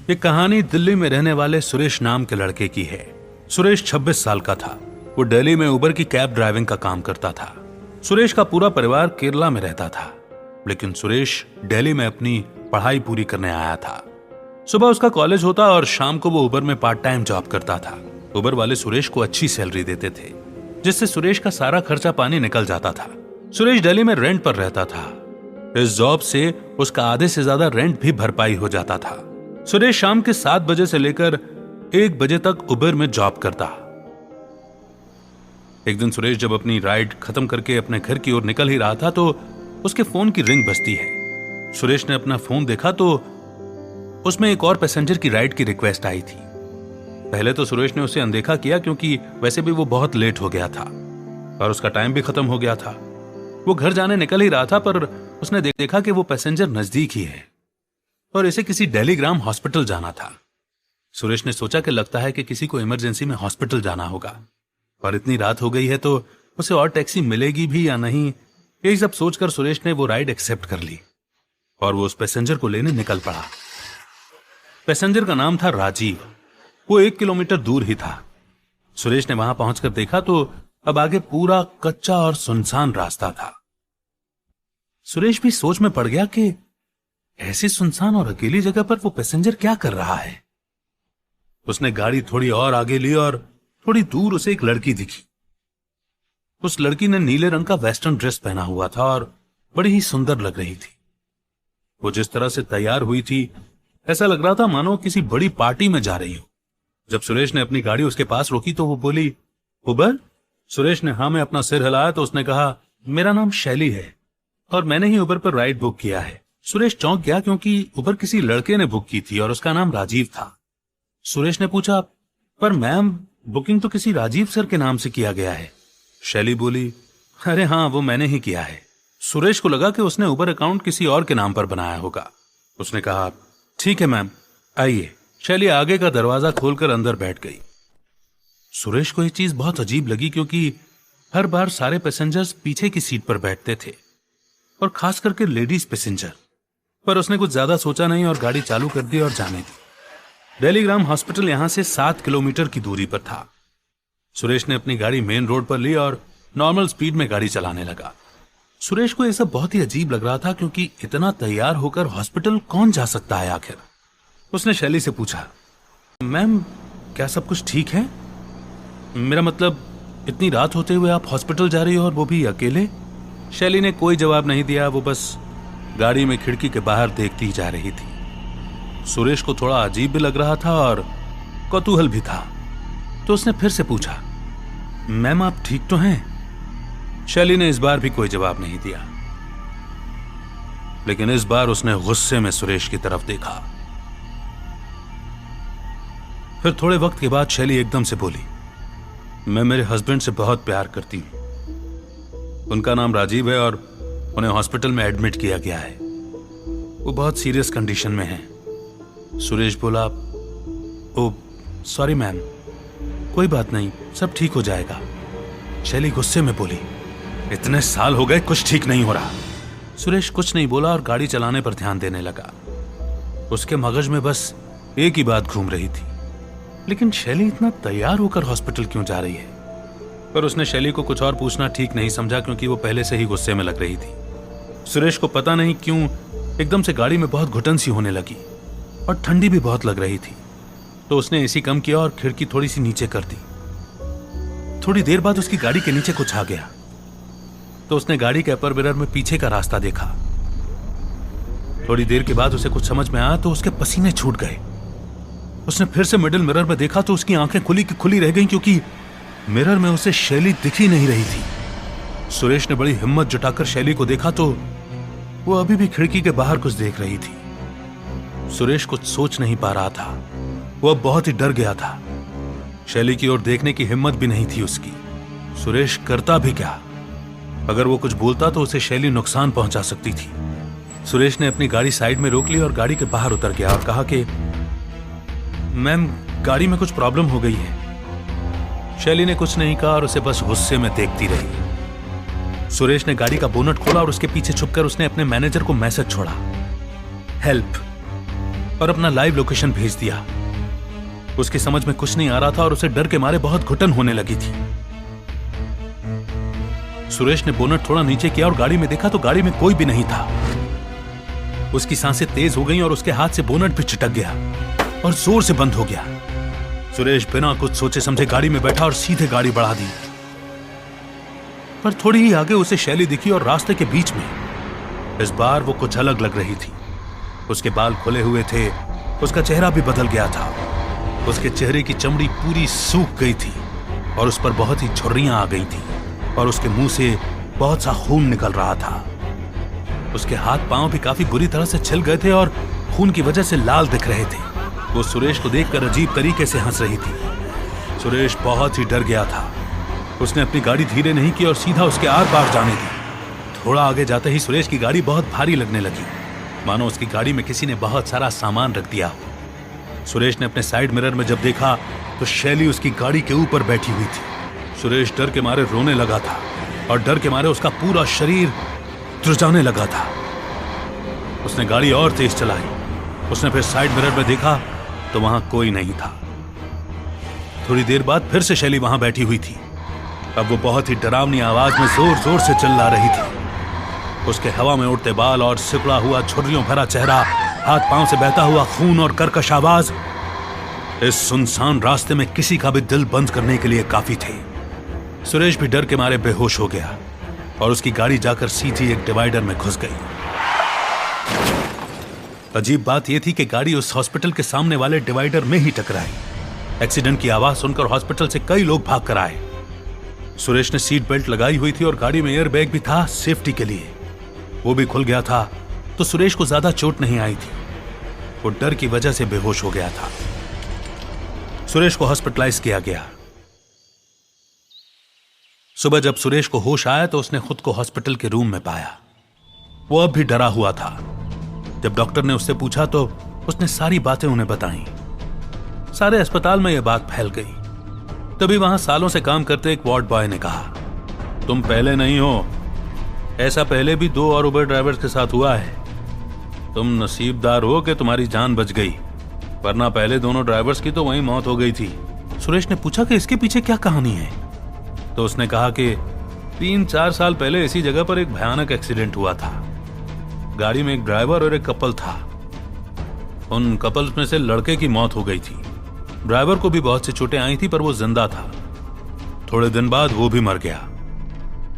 ये कहानी दिल्ली में रहने वाले सुरेश नाम के लड़के की है। सुरेश 26 साल का था। वो दिल्ली में उबर की कैब ड्राइविंग का काम करता था। सुरेश का पूरा परिवार केरला में रहता था, लेकिन सुरेश दिल्ली में अपनी पढ़ाई पूरी करने आया था। सुबह उसका कॉलेज होता और शाम को वो उबर में पार्ट टाइम जॉब करता था। उबर वाले सुरेश को अच्छी सैलरी देते थे, जिससे सुरेश का सारा खर्चा पानी निकल जाता था। सुरेश दिल्ली में रेंट पर रहता था। इस जॉब से उसका आधे से ज्यादा रेंट भी भरपाई हो जाता था। सुरेश शाम के 7 बजे से लेकर 1 बजे तक उबर में जॉब करता। एक दिन सुरेश जब अपनी राइड खत्म करके अपने घर की ओर निकल ही रहा था तो उसके फोन की रिंग बजती है। सुरेश ने अपना फोन देखा तो उसमें एक और पैसेंजर की राइड की रिक्वेस्ट आई थी। पहले तो सुरेश ने उसे अनदेखा किया, क्योंकि वैसे भी वो बहुत लेट हो गया था और उसका टाइम भी खत्म हो गया था। वो घर जाने निकल ही रहा था, पर उसने देखा कि वो पैसेंजर नजदीक ही है और इसे किसी टेलीग्राम हॉस्पिटल जाना था। सुरेश ने सोचा कि लगता है कि किसी को इमरजेंसी में हॉस्पिटल जाना होगा और इतनी रात हो गई है तो उसे और टैक्सी मिलेगी भी या नहीं, यही सब सोचकर सुरेश ने वो राइड एक्सेप्ट कर ली और वो उस पैसेंजर को लेने निकल पड़ा। पैसेंजर का नाम था राजीव। वो 1 किलोमीटर दूर ही था। सुरेश ने वहां पहुंचकर देखा तो अब आगे पूरा कच्चा और सुनसान रास्ता था। सुरेश भी सोच में पड़ गया कि ऐसी सुनसान और अकेली जगह पर वो पैसेंजर क्या कर रहा है। उसने गाड़ी थोड़ी और आगे ली और थोड़ी दूर उसे एक लड़की दिखी। उस लड़की ने नीले रंग का वेस्टर्न ड्रेस पहना हुआ था और बड़ी ही सुंदर लग रही थी। वो जिस तरह से तैयार हुई थी, ऐसा लग रहा था मानो किसी बड़ी पार्टी में जा रही हो। जब सुरेश ने अपनी गाड़ी उसके पास रोकी तो वो बोली, उबर? सुरेश ने हाँ में अपना सिर हिलाया तो उसने कहा, मेरा नाम शैली है और मैंने ही उबर पर राइड बुक किया है। सुरेश चौंक गया, क्योंकि उबर किसी लड़के ने बुक की थी और उसका नाम राजीव था। सुरेश ने पूछा, पर मैम बुकिंग तो किसी राजीव सर के नाम से किया गया है। शैली बोली, अरे हाँ, वो मैंने ही किया है। सुरेश को लगा कि उसने उबर अकाउंट किसी और के नाम पर बनाया होगा। उसने कहा, ठीक है मैम, आइए। शैली आगे का दरवाजा खोलकर अंदर बैठ गई। सुरेश को ये चीज बहुत अजीब लगी, क्योंकि हर बार सारे पैसेंजर्स पीछे की सीट पर बैठते थे और खास करके लेडीज पैसेंजर। पर उसने कुछ ज्यादा सोचा नहीं और गाड़ी चालू कर दी और जाने दी। टेलीग्राम हॉस्पिटल यहां से 7 किलोमीटर की दूरी पर था। सुरेश ने अपनी गाड़ी मेन रोड पर ली और नॉर्मल स्पीड में गाड़ी चलाने लगा। सुरेश को यह सब बहुत ही अजीब लग रहा था, क्योंकि इतना तैयार होकर हॉस्पिटल कौन जा सकता है आखिर। उसने शैली से पूछा, मैम क्या सब कुछ ठीक है? मेरा मतलब, इतनी रात होते हुए आप हॉस्पिटल जा रही हो और वो भी अकेले? शैली ने कोई जवाब नहीं दिया। वो बस गाड़ी में खिड़की के बाहर देखती जा रही थी। सुरेश को थोड़ा अजीब भी लग रहा था और कौतूहल भी था, तो उसने फिर से पूछा, मैम आप ठीक तो हैं? शैली ने इस बार भी कोई जवाब नहीं दिया, लेकिन इस बार उसने गुस्से में सुरेश की तरफ देखा। फिर थोड़े वक्त के बाद शैली एकदम से बोली, मैं मेरे हस्बैंड से बहुत प्यार करती हूं। उनका नाम राजीव है और उन्हें हॉस्पिटल में एडमिट किया गया है। वो बहुत सीरियस कंडीशन में हैं। सुरेश बोला, ओ सॉरी मैम, कोई बात नहीं, सब ठीक हो जाएगा। शैली गुस्से में बोली, इतने साल हो गए, कुछ ठीक नहीं हो रहा। सुरेश कुछ नहीं बोला और गाड़ी चलाने पर ध्यान देने लगा। उसके मगज में बस एक ही बात घूम रही थी, लेकिन शैली इतना तैयार होकर हॉस्पिटल क्यों जा रही है? पर उसने शैली को कुछ और पूछना ठीक नहीं समझा, क्योंकि वो पहले से ही गुस्से में लग रही थी। सुरेश को पता नहीं क्यों एकदम से गाड़ी में बहुत घुटन सी होने लगी और ठंडी भी बहुत लग रही थी, तो उसने एसी कम किया और खिड़की थोड़ी सी नीचे कर दी। थोड़ी देर बाद उसकी गाड़ी के नीचे कुछ आ गया, तो उसने गाड़ी के अपर मिरर में पीछे का रास्ता देखा। थोड़ी देर के बाद उसे कुछ समझ में आया तो उसके पसीने छूट गए। उसने फिर से मिडिल मिरर में देखा तो उसकी आंखें खुली की खुली रह गईं, क्योंकि मिरर में उसे शैली दिख ही नहीं रही थी। सुरेश ने बड़ी हिम्मत जुटाकर शैली को देखा तो वो अभी भी खिड़की के बाहर कुछ देख रही थी। सुरेश कुछ सोच नहीं पा रहा था। वो अब बहुत ही डर गया था। शैली की ओर देखने की हिम्मत भी नहीं थी उसकी। सुरेश करता भी क्या? अगर वो कुछ बोलता तो उसे शैली नुकसान पहुंचा सकती थी। सुरेश ने अपनी गाड़ी साइड में रोक ली और गाड़ी के बाहर उतर गया और कहा कि मैम, गाड़ी में कुछ प्रॉब्लम हो गई है। शैली ने कुछ नहीं कहा और उसे बस गुस्से में देखती रही। सुरेश ने गाड़ी का बोनट खोला और उसके पीछे छुपकर उसने अपने मैनेजर को मैसेज छोड़ा, हेल्प। और अपना लाइव लोकेशन भेज दिया। उसकी समझ में कुछ नहीं आ रहा था और उसे डर के मारे बहुत घुटन होने लगी थी। सुरेश ने बोनट थोड़ा नीचे किया और गाड़ी में देखा तो गाड़ी में कोई भी नहीं था। उसकी सांसें तेज हो गईं और उसके हाथ से बोनट भी चिटक गया और जोर से बंद हो गया। सुरेश बिना कुछ सोचे समझे गाड़ी में बैठा और सीधे गाड़ी बढ़ा दी। पर थोड़ी ही आगे उसे शैली दिखी और रास्ते के बीच में इस बार वो कुछ अलग लग रही थी। उसके बाल खुले हुए थे, उसका चेहरा भी बदल गया था। उसके चेहरे की चमड़ी पूरी सूख गई थी और उस पर बहुत ही झुर्रियां आ गई थी और उसके मुंह से बहुत सा खून निकल रहा था। उसके हाथ पांव भी काफी बुरी तरह से छिल गए थे और खून की वजह से लाल दिख रहे थे। वो सुरेश को देखकर अजीब तरीके से हंस रही थी। सुरेश बहुत ही डर गया था। उसने अपनी गाड़ी धीरे नहीं की और सीधा उसके आर पार जाने दी। थोड़ा आगे जाते ही सुरेश की गाड़ी बहुत भारी लगने लगी, मानो उसकी गाड़ी में किसी ने बहुत सारा सामान रख दिया हो। सुरेश ने अपने साइड मिरर में जब देखा तो शैली उसकी गाड़ी के ऊपर बैठी हुई थी। सुरेश डर के मारे रोने लगा था और डर के मारे उसका पूरा शरीर ध्रुजाने लगा था। उसने गाड़ी और तेज चलाई। उसने फिर साइड मिरर में देखा तो वहां कोई नहीं था। थोड़ी देर बाद फिर से शैली वहां बैठी हुई थी। अब वो बहुत ही डरावनी आवाज में जोर जोर से चिल्ला रही थी। उसके हवा में उड़ते बाल और सिकुड़ा हुआ झुर्रियों भरा चेहरा, हाथ पांव से बहता हुआ खून और कर्कश आवाज इस सुनसान रास्ते में किसी का भी दिल बंद करने के लिए काफी थे। सुरेश भी डर के मारे बेहोश हो गया और उसकी गाड़ी जाकर सीधी एक डिवाइडर में घुस गई। अजीब बात यह थी कि गाड़ी उस हॉस्पिटल के सामने वाले डिवाइडर में ही टकराई। एक्सीडेंट की आवाज सुनकर हॉस्पिटल से कई लोग भाग कर आए। सुरेश ने सीट बेल्ट लगाई हुई थी और गाड़ी में एयर बैग भी था सेफ्टी के लिए। वो भी खुल गया था तो सुरेश को ज्यादा चोट नहीं आई थी। वो डर की वजह से बेहोश हो गया था। सुरेश को हॉस्पिटलाइज किया गया। सुबह जब सुरेश को होश आया तो उसने खुद को हॉस्पिटल के रूम में पाया। वो अब भी डरा हुआ था। जब डॉक्टर ने उससे पूछा तो उसने सारी बातें उन्हें बताई। सारे अस्पताल में यह बात फैल गई। तभी वहां सालों से काम करते एक वार्ड बॉय ने कहा, तुम पहले नहीं हो, ऐसा पहले भी 2 और उबर ड्राइवर्स के साथ हुआ है। तुम नसीबदार हो कि तुम्हारी जान बच गई, वरना पहले दोनों ड्राइवर्स की तो वहीं मौत हो गई थी। सुरेश ने पूछा कि इसके पीछे क्या कहानी है। तो उसने कहा कि 3-4 साल पहले इसी जगह पर एक भयानक एक्सीडेंट हुआ था। गाड़ी में एक ड्राइवर और एक कपल था। उन कपल्स में से लड़के की मौत हो गई थी। ड्राइवर को भी बहुत सी चोटें आई थी पर वो जिंदा था। थोड़े दिन बाद वो भी मर गया,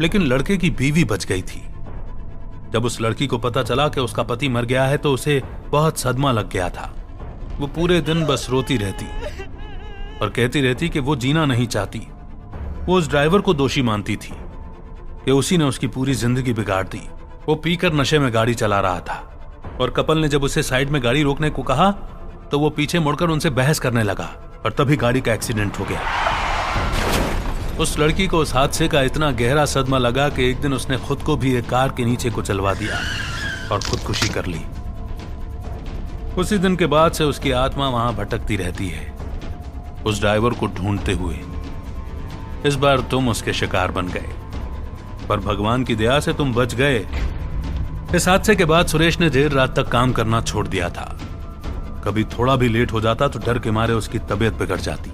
लेकिन लड़के की बीवी बच गई थी। जब उस लड़की को पता चला कि उसका पति मर गया है तो उसे बहुत सदमा लग गया था। वो पूरे दिन बस रोती रहती और कहती रहती कि वो जीना नहीं चाहती। वो उस ड्राइवर को दोषी मानती थी कि उसी ने उसकी पूरी जिंदगी बिगाड़ दी। वो पीकर नशे में गाड़ी चला रहा था और कपल ने जब उसे साइड में गाड़ी रोकने को कहा तो वो पीछे मुड़कर उनसे बहस करने लगा और तभी गाड़ी का एक्सीडेंट हो गया। उस लड़की को उस हादसे का इतना गहरा सदमा लगा कि एक दिन उसने खुद को भी एक कार के नीचे कुचलवा दिया और खुदकुशी कर ली। उसी दिन के बाद से उसकी आत्मा वहां भटकती रहती है, उस ड्राइवर को ढूंढते हुए। इस बार तुम उसके शिकार बन गए, पर भगवान की दया से तुम बच गए। इस हादसे के बाद सुरेश ने देर रात तक काम करना छोड़ दिया था। कभी थोड़ा भी लेट हो जाता तो डर के मारे उसकी तबीयत बिगड़ जाती।